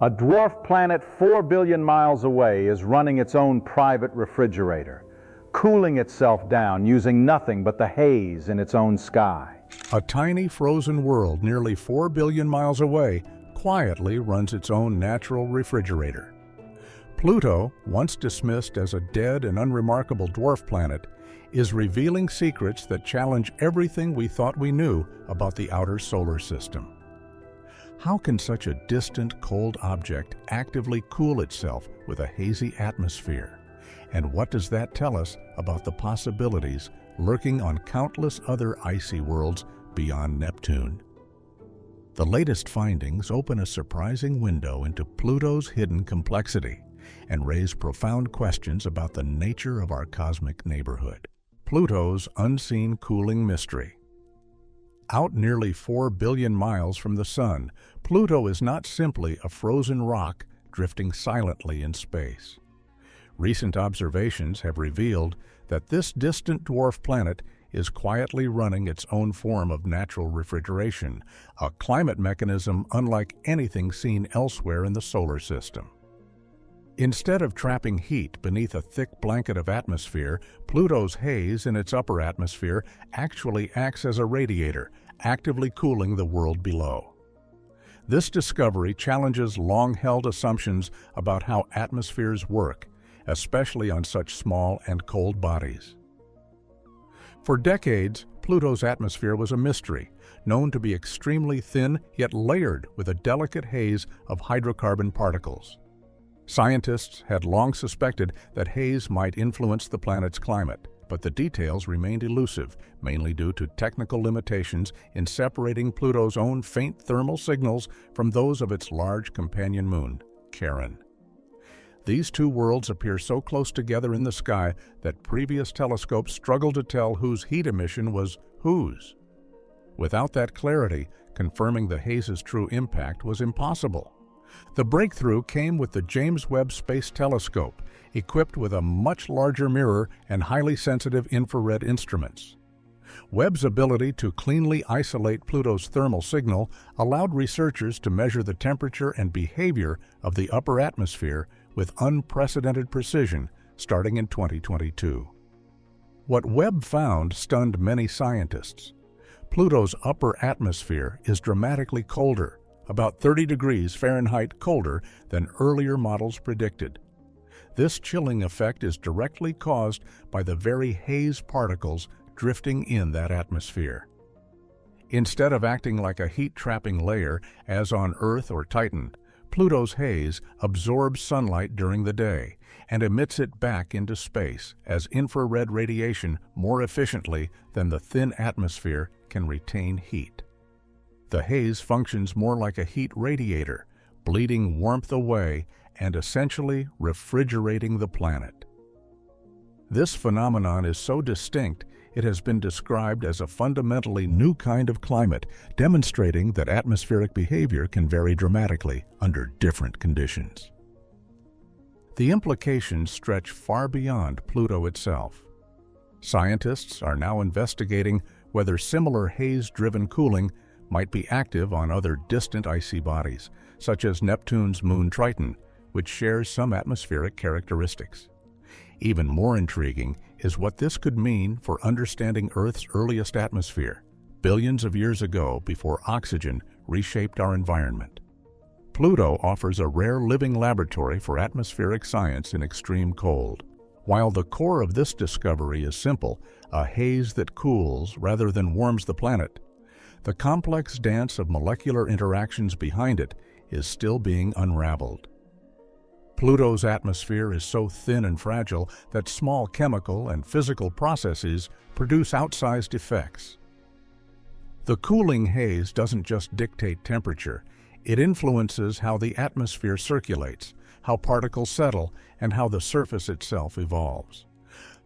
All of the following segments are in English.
A dwarf planet 4 billion miles away is running its own private refrigerator, cooling itself down using nothing but the haze in its own sky. A tiny frozen world nearly 4 billion miles away quietly runs its own natural refrigerator. Pluto, once dismissed as a dead and unremarkable dwarf planet, is revealing secrets that challenge everything we thought we knew about the outer solar system. How can such a distant, cold object actively cool itself with a hazy atmosphere? And what does that tell us about the possibilities lurking on countless other icy worlds beyond Neptune? The latest findings open a surprising window into Pluto's hidden complexity and raise profound questions about the nature of our cosmic neighborhood. Pluto's unseen cooling mystery. Out nearly 4 billion miles from the Sun, Pluto is not simply a frozen rock drifting silently in space. Recent observations have revealed that this distant dwarf planet is quietly running its own form of natural refrigeration, a climate mechanism unlike anything seen elsewhere in the solar system. Instead of trapping heat beneath a thick blanket of atmosphere, Pluto's haze in its upper atmosphere actually acts as a radiator, actively cooling the world below. This discovery challenges long-held assumptions about how atmospheres work, especially on such small and cold bodies. For decades, Pluto's atmosphere was a mystery, known to be extremely thin yet layered with a delicate haze of hydrocarbon particles. Scientists had long suspected that haze might influence the planet's climate, but the details remained elusive, mainly due to technical limitations in separating Pluto's own faint thermal signals from those of its large companion moon, Charon. These two worlds appear so close together in the sky that previous telescopes struggled to tell whose heat emission was whose. Without that clarity, confirming the haze's true impact was impossible. The breakthrough came with the James Webb Space Telescope, equipped with a much larger mirror and highly sensitive infrared instruments. Webb's ability to cleanly isolate Pluto's thermal signal allowed researchers to measure the temperature and behavior of the upper atmosphere with unprecedented precision starting in 2022. What Webb found stunned many scientists. Pluto's upper atmosphere is dramatically colder, about 30 degrees Fahrenheit colder than earlier models predicted. This chilling effect is directly caused by the very haze particles drifting in that atmosphere. Instead of acting like a heat-trapping layer, as on Earth or Titan, Pluto's haze absorbs sunlight during the day and emits it back into space as infrared radiation more efficiently than the thin atmosphere can retain heat. The haze functions more like a heat radiator, bleeding warmth away and essentially refrigerating the planet. This phenomenon is so distinct, it has been described as a fundamentally new kind of climate, demonstrating that atmospheric behavior can vary dramatically under different conditions. The implications stretch far beyond Pluto itself. Scientists are now investigating whether similar haze-driven cooling might be active on other distant icy bodies, such as Neptune's moon Triton, which shares some atmospheric characteristics. Even more intriguing is what this could mean for understanding Earth's earliest atmosphere, billions of years ago before oxygen reshaped our environment. Pluto offers a rare living laboratory for atmospheric science in extreme cold. While the core of this discovery is simple, a haze that cools rather than warms the planet, the complex dance of molecular interactions behind it is still being unraveled. Pluto's atmosphere is so thin and fragile that small chemical and physical processes produce outsized effects. The cooling haze doesn't just dictate temperature, it influences how the atmosphere circulates, how particles settle, and how the surface itself evolves.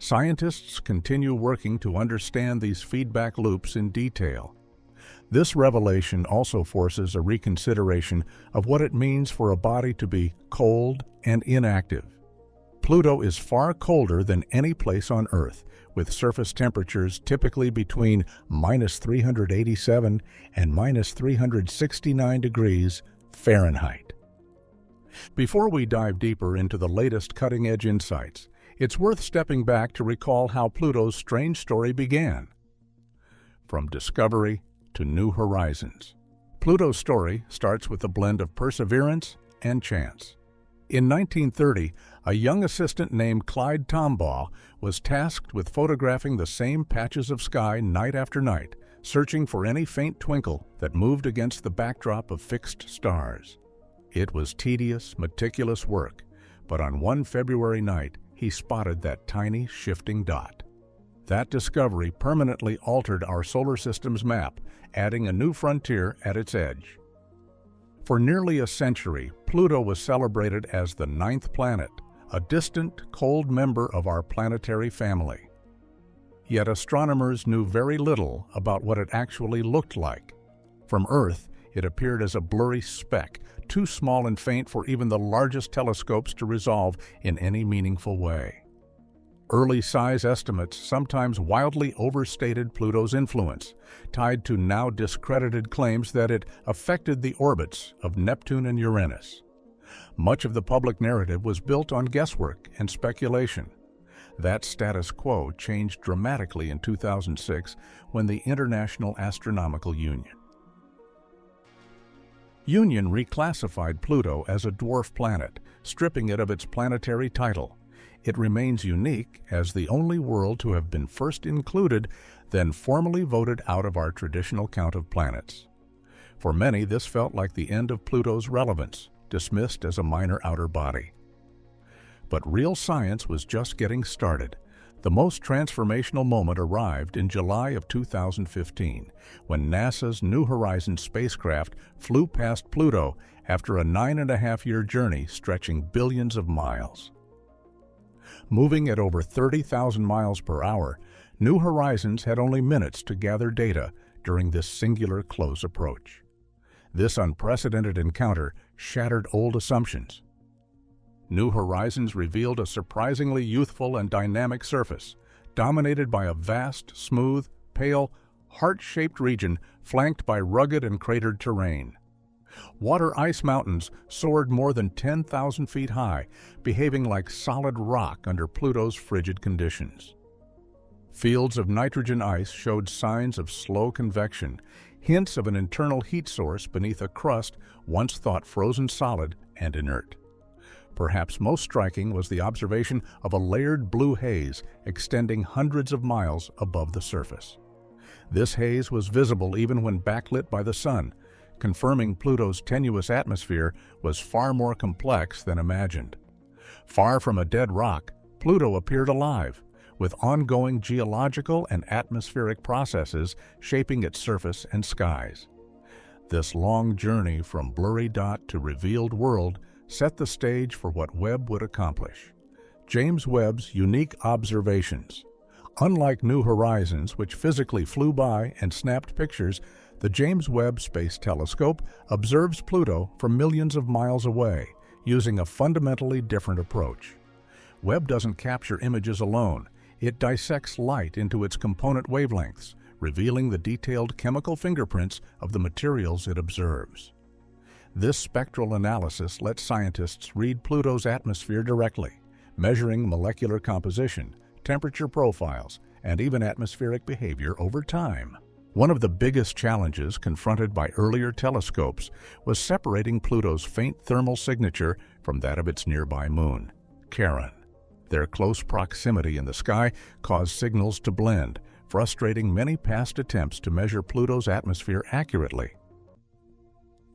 Scientists continue working to understand these feedback loops in detail. This revelation also forces a reconsideration of what it means for a body to be cold and inactive. Pluto is far colder than any place on Earth, with surface temperatures typically between -387 and -369 degrees Fahrenheit. Before we dive deeper into the latest cutting-edge insights, it's worth stepping back to recall how Pluto's strange story began. From discovery to new horizons, Pluto's story starts with a blend of perseverance and chance. In 1930, a young assistant named Clyde Tombaugh was tasked with photographing the same patches of sky night after night, searching for any faint twinkle that moved against the backdrop of fixed stars. It was tedious, meticulous work, but on one February night, he spotted that tiny, shifting dot. That discovery permanently altered our solar system's map, adding a new frontier at its edge. For nearly a century, Pluto was celebrated as the ninth planet, a distant, cold member of our planetary family. Yet astronomers knew very little about what it actually looked like. From Earth, it appeared as a blurry speck, too small and faint for even the largest telescopes to resolve in any meaningful way. Early size estimates sometimes wildly overstated Pluto's influence, tied to now discredited claims that it affected the orbits of Neptune and Uranus. Much of the public narrative was built on guesswork and speculation. That status quo changed dramatically in 2006 when the International Astronomical Union reclassified Pluto as a dwarf planet, stripping it of its planetary title. It remains unique as the only world to have been first included, then formally voted out of our traditional count of planets. For many, this felt like the end of Pluto's relevance, dismissed as a minor outer body. But real science was just getting started. The most transformational moment arrived in July of 2015, when NASA's New Horizons spacecraft flew past Pluto after a 9.5-year journey stretching billions of miles. Moving at over 30,000 miles per hour, New Horizons had only minutes to gather data during this singular close approach. This unprecedented encounter shattered old assumptions. New Horizons revealed a surprisingly youthful and dynamic surface, dominated by a vast, smooth, pale, heart-shaped region flanked by rugged and cratered terrain. Water ice mountains soared more than 10,000 feet high, behaving like solid rock under Pluto's frigid conditions. Fields of nitrogen ice showed signs of slow convection, hints of an internal heat source beneath a crust once thought frozen solid and inert. Perhaps most striking was the observation of a layered blue haze extending hundreds of miles above the surface. This haze was visible even when backlit by the sun, confirming Pluto's tenuous atmosphere was far more complex than imagined. Far from a dead rock, Pluto appeared alive, with ongoing geological and atmospheric processes shaping its surface and skies. This long journey from blurry dot to revealed world set the stage for what Webb would accomplish. James Webb's unique observations. Unlike New Horizons, which physically flew by and snapped pictures, the James Webb Space Telescope observes Pluto from millions of miles away, using a fundamentally different approach. Webb doesn't capture images alone. It dissects light into its component wavelengths, revealing the detailed chemical fingerprints of the materials it observes. This spectral analysis lets scientists read Pluto's atmosphere directly, measuring molecular composition, temperature profiles, and even atmospheric behavior over time. One of the biggest challenges confronted by earlier telescopes was separating Pluto's faint thermal signature from that of its nearby moon, Charon. Their close proximity in the sky caused signals to blend, frustrating many past attempts to measure Pluto's atmosphere accurately.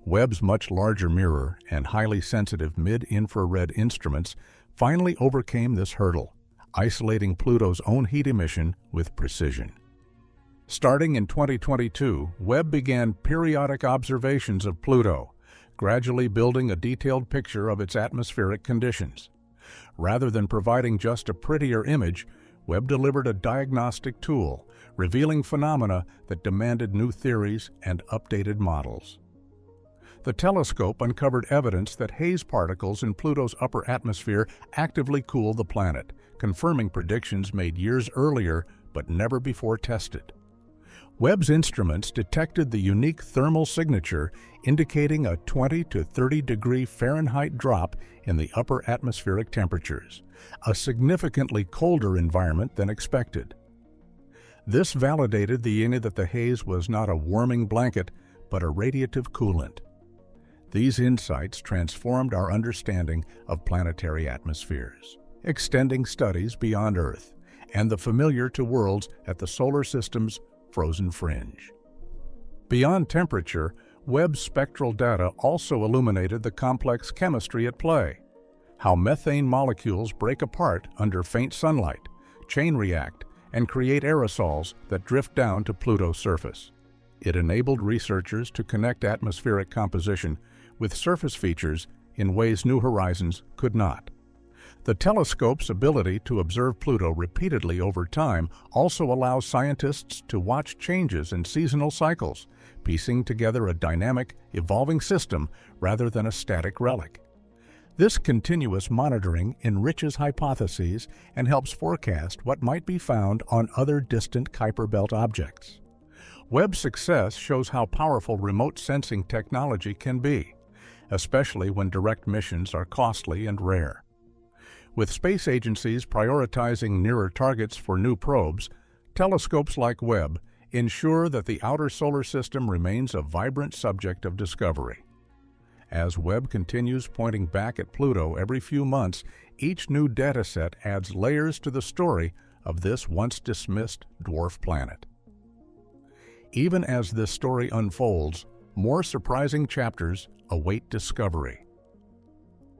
Webb's much larger mirror and highly sensitive mid-infrared instruments finally overcame this hurdle, isolating Pluto's own heat emission with precision. Starting in 2022, Webb began periodic observations of Pluto, gradually building a detailed picture of its atmospheric conditions. Rather than providing just a prettier image, Webb delivered a diagnostic tool, revealing phenomena that demanded new theories and updated models. The telescope uncovered evidence that haze particles in Pluto's upper atmosphere actively cool the planet, confirming predictions made years earlier but never before tested. Webb's instruments detected the unique thermal signature indicating a 20 to 30 degree Fahrenheit drop in the upper atmospheric temperatures, a significantly colder environment than expected. This validated the idea that the haze was not a warming blanket, but a radiative coolant. These insights transformed our understanding of planetary atmospheres, extending studies beyond Earth and the familiar to worlds at the solar system's frozen fringe. Beyond temperature, Webb's spectral data also illuminated the complex chemistry at play, how methane molecules break apart under faint sunlight, chain react, and create aerosols that drift down to Pluto's surface. It enabled researchers to connect atmospheric composition with surface features in ways New Horizons could not. The telescope's ability to observe Pluto repeatedly over time also allows scientists to watch changes in seasonal cycles, piecing together a dynamic, evolving system rather than a static relic. This continuous monitoring enriches hypotheses and helps forecast what might be found on other distant Kuiper Belt objects. Webb's success shows how powerful remote sensing technology can be, especially when direct missions are costly and rare. With space agencies prioritizing nearer targets for new probes, telescopes like Webb ensure that the outer solar system remains a vibrant subject of discovery. As Webb continues pointing back at Pluto every few months, each new dataset adds layers to the story of this once-dismissed dwarf planet. Even as this story unfolds, more surprising chapters await discovery.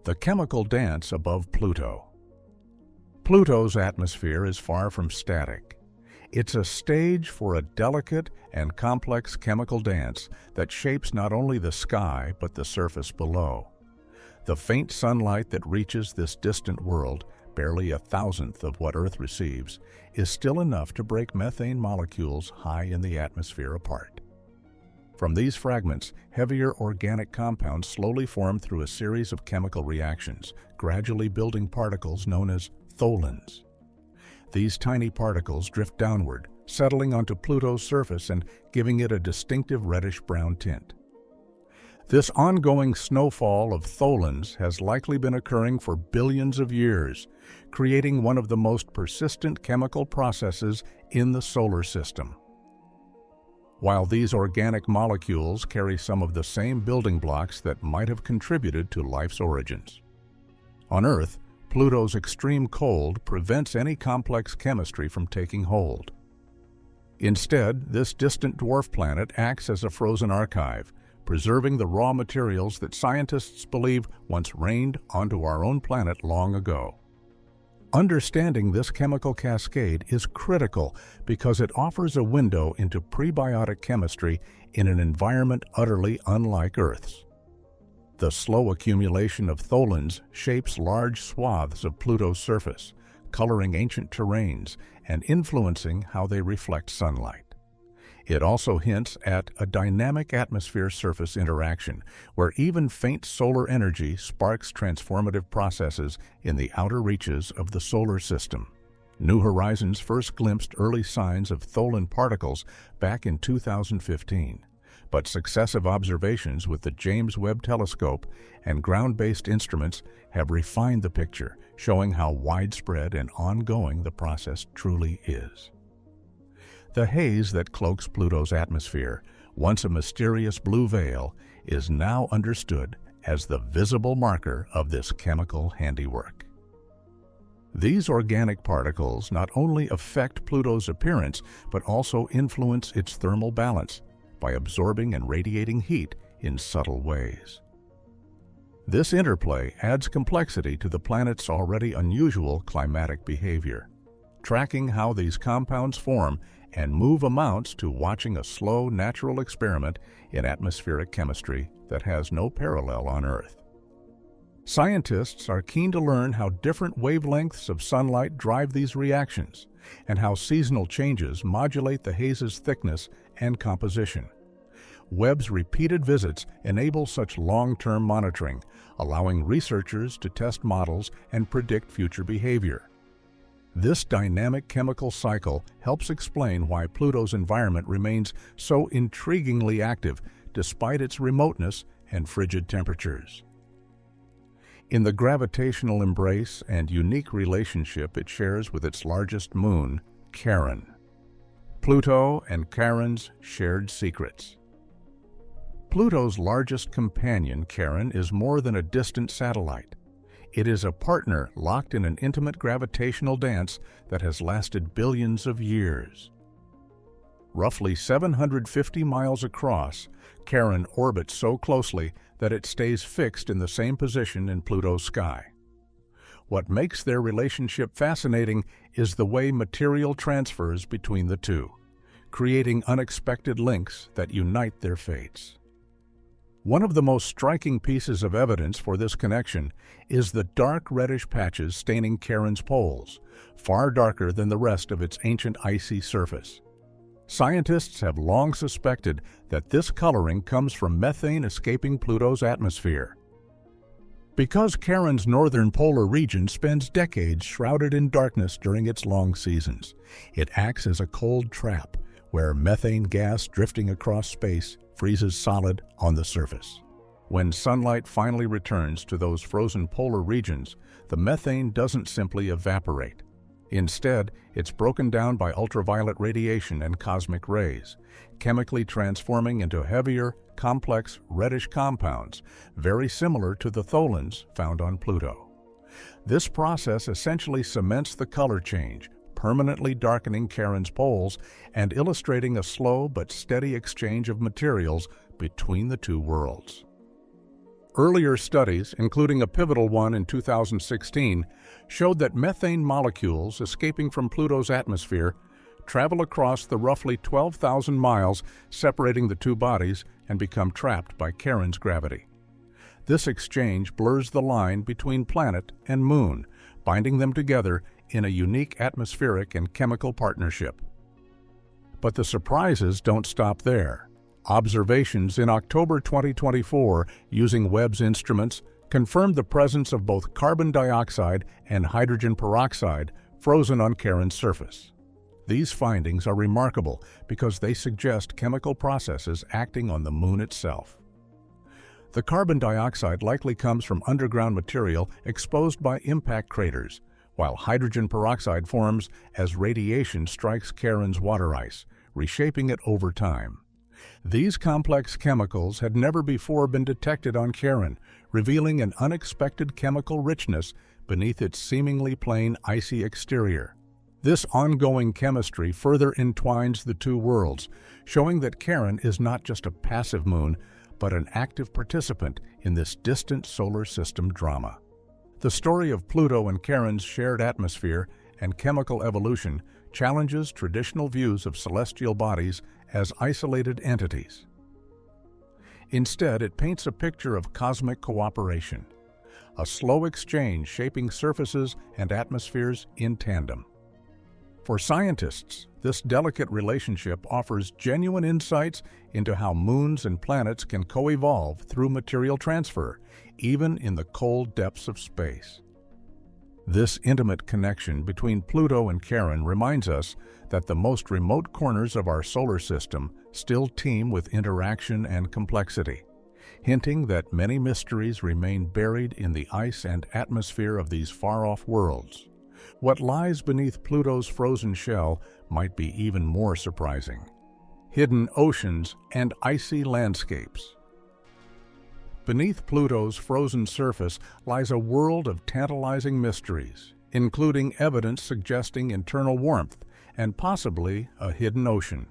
The chemical dance above Pluto. Pluto's atmosphere is far from static. It's a stage for a delicate and complex chemical dance that shapes not only the sky but the surface below. The faint sunlight that reaches this distant world, barely 1,000th of what Earth receives, is still enough to break methane molecules high in the atmosphere apart. From these fragments, heavier organic compounds slowly form through a series of chemical reactions, gradually building particles known as tholins. These tiny particles drift downward, settling onto Pluto's surface and giving it a distinctive reddish-brown tint. This ongoing snowfall of tholins has likely been occurring for billions of years, creating one of the most persistent chemical processes in the solar system. While these organic molecules carry some of the same building blocks that might have contributed to life's origins. On Earth, Pluto's extreme cold prevents any complex chemistry from taking hold. Instead, this distant dwarf planet acts as a frozen archive, preserving the raw materials that scientists believe once rained onto our own planet long ago. Understanding this chemical cascade is critical because it offers a window into prebiotic chemistry in an environment utterly unlike Earth's. The slow accumulation of tholins shapes large swaths of Pluto's surface, coloring ancient terrains and influencing how they reflect sunlight. It also hints at a dynamic atmosphere-surface interaction, where even faint solar energy sparks transformative processes in the outer reaches of the solar system. New Horizons first glimpsed early signs of tholin particles back in 2015, but successive observations with the James Webb Telescope and ground-based instruments have refined the picture, showing how widespread and ongoing the process truly is. The haze that cloaks Pluto's atmosphere, once a mysterious blue veil, is now understood as the visible marker of this chemical handiwork. These organic particles not only affect Pluto's appearance, but also influence its thermal balance by absorbing and radiating heat in subtle ways. This interplay adds complexity to the planet's already unusual climatic behavior. Tracking how these compounds form and move amounts to watching a slow, natural experiment in atmospheric chemistry that has no parallel on Earth. Scientists are keen to learn how different wavelengths of sunlight drive these reactions and how seasonal changes modulate the haze's thickness and composition. Webb's repeated visits enable such long-term monitoring, allowing researchers to test models and predict future behavior. This dynamic chemical cycle helps explain why Pluto's environment remains so intriguingly active despite its remoteness and frigid temperatures. In the gravitational embrace and unique relationship it shares with its largest moon, Charon. Pluto and Charon's shared secrets. Pluto's largest companion, Charon, is more than a distant satellite. It is a partner locked in an intimate gravitational dance that has lasted billions of years. Roughly 750 miles across, Charon orbits so closely that it stays fixed in the same position in Pluto's sky. What makes their relationship fascinating is the way material transfers between the two, creating unexpected links that unite their fates. One of the most striking pieces of evidence for this connection is the dark reddish patches staining Charon's poles, far darker than the rest of its ancient icy surface. Scientists have long suspected that this coloring comes from methane escaping Pluto's atmosphere. Because Charon's northern polar region spends decades shrouded in darkness during its long seasons, it acts as a cold trap where methane gas drifting across space freezes solid on the surface. When sunlight finally returns to those frozen polar regions, the methane doesn't simply evaporate. Instead, it's broken down by ultraviolet radiation and cosmic rays, chemically transforming into heavier, complex, reddish compounds, very similar to the tholins found on Pluto. This process essentially cements the color change, permanently darkening Charon's poles and illustrating a slow but steady exchange of materials between the two worlds. Earlier studies, including a pivotal one in 2016, showed that methane molecules escaping from Pluto's atmosphere travel across the roughly 12,000 miles separating the two bodies and become trapped by Charon's gravity. This exchange blurs the line between planet and moon, binding them together in a unique atmospheric and chemical partnership. But the surprises don't stop there. Observations in October 2024 using Webb's instruments confirmed the presence of both carbon dioxide and hydrogen peroxide frozen on Charon's surface. These findings are remarkable because they suggest chemical processes acting on the moon itself. The carbon dioxide likely comes from underground material exposed by impact craters, while hydrogen peroxide forms as radiation strikes Charon's water ice, reshaping it over time. These complex chemicals had never before been detected on Charon, revealing an unexpected chemical richness beneath its seemingly plain icy exterior. This ongoing chemistry further entwines the two worlds, showing that Charon is not just a passive moon, but an active participant in this distant solar system drama. The story of Pluto and Charon's shared atmosphere and chemical evolution challenges traditional views of celestial bodies as isolated entities. Instead, it paints a picture of cosmic cooperation, a slow exchange shaping surfaces and atmospheres in tandem. For scientists, this delicate relationship offers genuine insights into how moons and planets can co-evolve through material transfer, even in the cold depths of space. This intimate connection between Pluto and Charon reminds us that the most remote corners of our solar system still teem with interaction and complexity, hinting that many mysteries remain buried in the ice and atmosphere of these far-off worlds. What lies beneath Pluto's frozen shell might be even more surprising: hidden oceans and icy landscapes. Beneath Pluto's frozen surface lies a world of tantalizing mysteries, including evidence suggesting internal warmth and possibly a hidden ocean.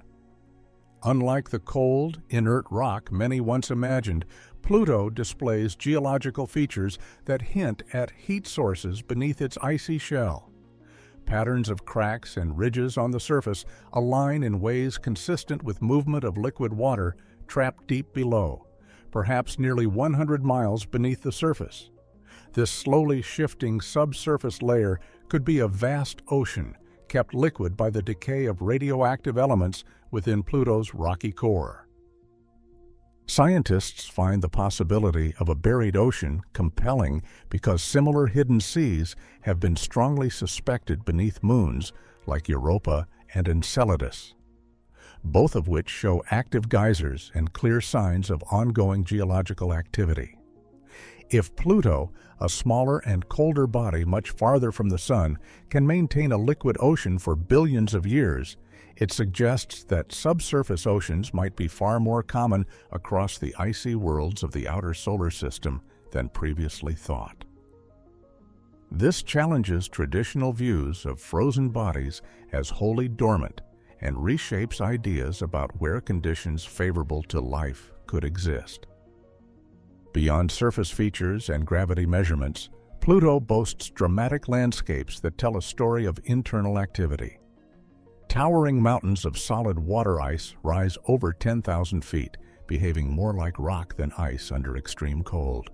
Unlike the cold, inert rock many once imagined, Pluto displays geological features that hint at heat sources beneath its icy shell. Patterns of cracks and ridges on the surface align in ways consistent with movement of liquid water trapped deep below, perhaps nearly 100 miles beneath the surface. This slowly shifting subsurface layer could be a vast ocean, kept liquid by the decay of radioactive elements within Pluto's rocky core. Scientists find the possibility of a buried ocean compelling because similar hidden seas have been strongly suspected beneath moons like Europa and Enceladus, both of which show active geysers and clear signs of ongoing geological activity. If Pluto, a smaller and colder body much farther from the Sun, can maintain a liquid ocean for billions of years, it suggests that subsurface oceans might be far more common across the icy worlds of the outer solar system than previously thought. This challenges traditional views of frozen bodies as wholly dormant and reshapes ideas about where conditions favorable to life could exist. Beyond surface features and gravity measurements, Pluto boasts dramatic landscapes that tell a story of internal activity. Towering mountains of solid water ice rise over 10,000 feet, behaving more like rock than ice under extreme cold.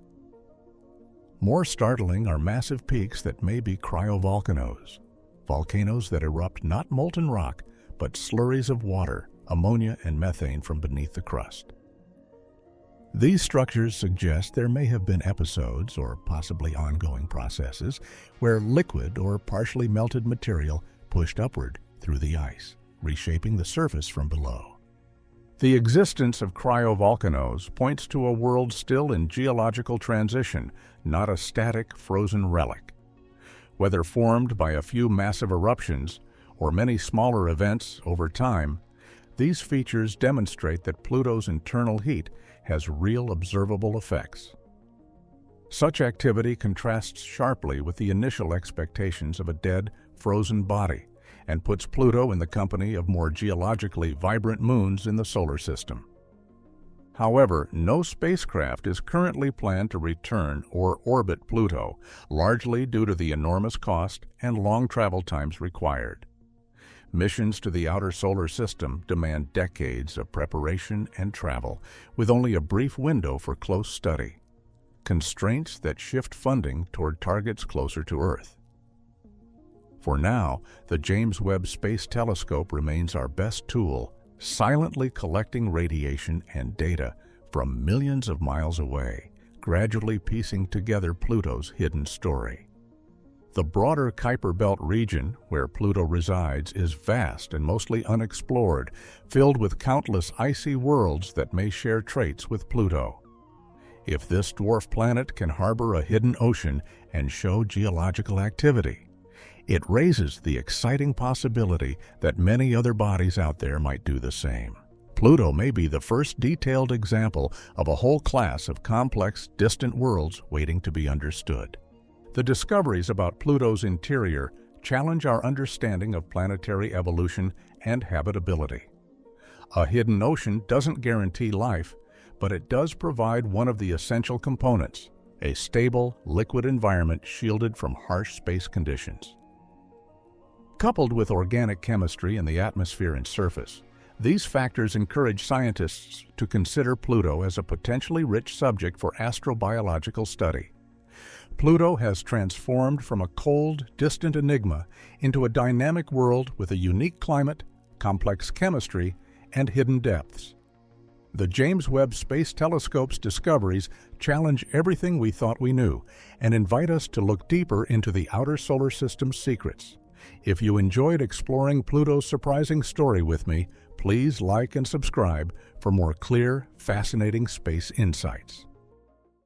More startling are massive peaks that may be cryovolcanoes, volcanoes that erupt not molten rock, but slurries of water, ammonia, and methane from beneath the crust. These structures suggest there may have been episodes, or possibly ongoing processes, where liquid or partially melted material pushed upward through the ice, reshaping the surface from below. The existence of cryovolcanoes points to a world still in geological transition, not a static, frozen relic. Whether formed by a few massive eruptions or many smaller events over time, these features demonstrate that Pluto's internal heat has real observable effects. Such activity contrasts sharply with the initial expectations of a dead, frozen body, and puts Pluto in the company of more geologically vibrant moons in the solar system. However, no spacecraft is currently planned to return or orbit Pluto, largely due to the enormous cost and long travel times required. Missions to the outer solar system demand decades of preparation and travel, with only a brief window for close study. Constraints that shift funding toward targets closer to Earth. For now, the James Webb Space Telescope remains our best tool, silently collecting radiation and data from millions of miles away, gradually piecing together Pluto's hidden story. The broader Kuiper Belt region, where Pluto resides, is vast and mostly unexplored, filled with countless icy worlds that may share traits with Pluto. If this dwarf planet can harbor a hidden ocean and show geological activity, it raises the exciting possibility that many other bodies out there might do the same. Pluto may be the first detailed example of a whole class of complex, distant worlds waiting to be understood. The discoveries about Pluto's interior challenge our understanding of planetary evolution and habitability. A hidden ocean doesn't guarantee life, but it does provide one of the essential components, a stable, liquid environment shielded from harsh space conditions. Coupled with organic chemistry in the atmosphere and surface, these factors encourage scientists to consider Pluto as a potentially rich subject for astrobiological study. Pluto has transformed from a cold, distant enigma into a dynamic world with a unique climate, complex chemistry, and hidden depths. The James Webb Space Telescope's discoveries challenge everything we thought we knew and invite us to look deeper into the outer solar system's secrets. If you enjoyed exploring Pluto's surprising story with me, please like and subscribe for more clear, fascinating space insights.